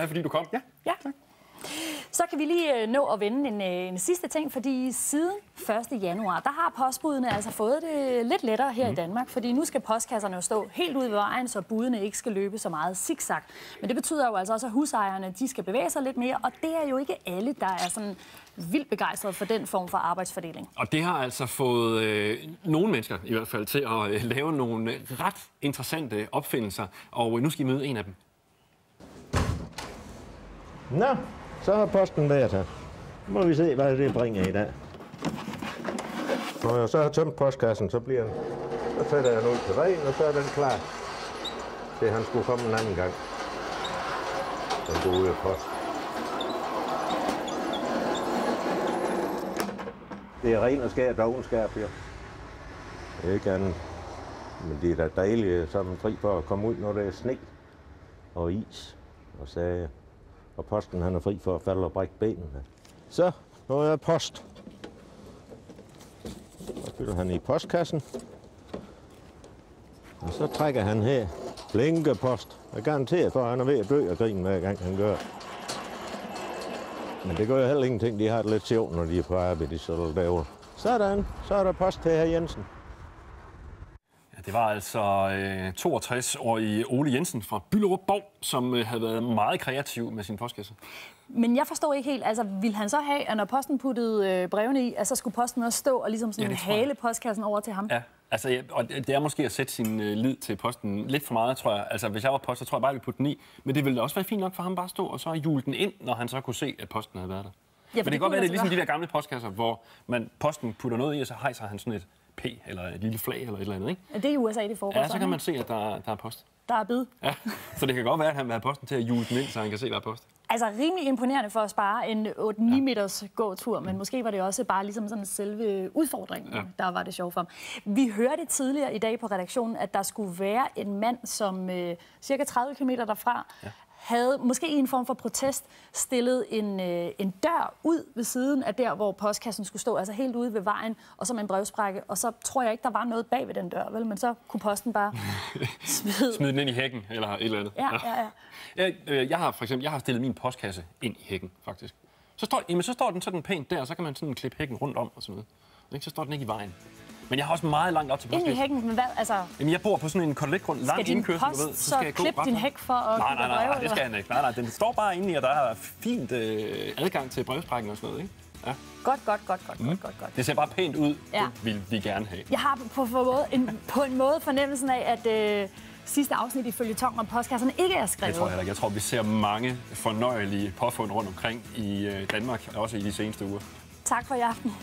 Fordi du kom. Ja. Så kan vi lige nå at vende en sidste ting, fordi siden 1. januar, der har postbudene altså fået det lidt lettere her i Danmark, fordi nu skal postkasserne jo stå helt ude ved vejen, så budene ikke skal løbe så meget zigzag. Men det betyder jo altså også, at husejerne de skal bevæge sig lidt mere, og det er jo ikke alle, der er sådan vildt begejstrede for den form for arbejdsfordeling. Og det har altså fået nogle mennesker i hvert fald til at lave nogle ret interessante opfindelser, og nu skal I møde en af dem. Nå, så har posten været her. Nu må vi se, hvad det bringer i dag. Når jeg så har tømt postkassen, så sætter jeg den ud til vejen, og så er den klar til han skulle komme en anden gang. Den går ud af post. Det er ren og skær dovenskab her. Det er ikke andet. Men det er da dejligt, så er man fri for at komme ud, når der er sne og is og sager. Og posten han er fri for at falde og brække benene. Så, nu er post. Så fylder han i postkassen. Og så trækker han her blinkepost. Jeg er garanteret for, at han er ved at dø af grin hver gang han gør. Men det gør jo heller ingenting. De har det lidt sjovt, når de er på arbejde, så derovre. Sådan, så er der post til hr. Jensen. Ja, det var altså 62-årige Ole Jensen fra Bylderup Borg, som havde været meget kreativ med sin postkasse. Men jeg forstår ikke helt, altså ville han så have, at når posten puttede brevene i, så skulle posten også stå og ligesom sådan hale postkassen over til ham? Ja, altså, og det er måske at sætte sin lid til posten lidt for meget, tror jeg. Altså, hvis jeg var post, så tror jeg bare, at vi putte den i. Men det ville også være fint nok for ham bare at stå og så hjule den ind, når han så kunne se, at posten havde været der. Ja, men det kan godt være, det er ligesom de der gamle postkasser, hvor posten putter noget i, og så hejser han sådan et P eller et lille flag eller et eller andet, ikke? Det er i USA, det foregår. Ja, så kan man se, at der er post. Der er bid. Ja, så det kan godt være, at han vil have posten til at hjule den ind, så han kan se, der er post. Altså rimelig imponerende for at spare en 8-9 meters gåtur, men måske var det også bare ligesom sådan selve udfordringen, der var det sjovt for ham. Vi hørte tidligere i dag på redaktionen, at der skulle være en mand, som cirka 30 km derfra havde måske i en form for protest stillet en dør ud ved siden af der, hvor postkassen skulle stå, altså helt ude ved vejen, og så med en brevsprække, og så tror jeg ikke, der var noget bag ved den dør, vel? Men så kunne posten bare smide den ind i hækken, eller et eller andet. Ja. Jeg har stillet min postkasse ind i hækken, faktisk. Så står den sådan pænt der, og så kan man sådan klippe hækken rundt om og sådan noget. Så står den ikke i vejen. Men jeg har også meget langt op til postkassen. Ind i hækken, men hvad, altså... Jamen, jeg bor på sådan en koteletgrund, langt indkørsel, du ved. Skal din post så klippe din hæk for at nej, det skal han ikke. Nej, den står bare inde i, og der er fint adgang til brevsprækken og sådan noget, ikke? Ja. Godt. Det ser bare pænt ud. Ja. Det vil vi gerne have. Jeg har på en måde fornemmelsen af, at sidste afsnit i føljetongen om postkasserne ikke er skrevet. Det tror jeg ikke. Jeg tror, vi ser mange fornøjelige påfund rundt omkring i Danmark, også i de seneste uger. Tak for i aften.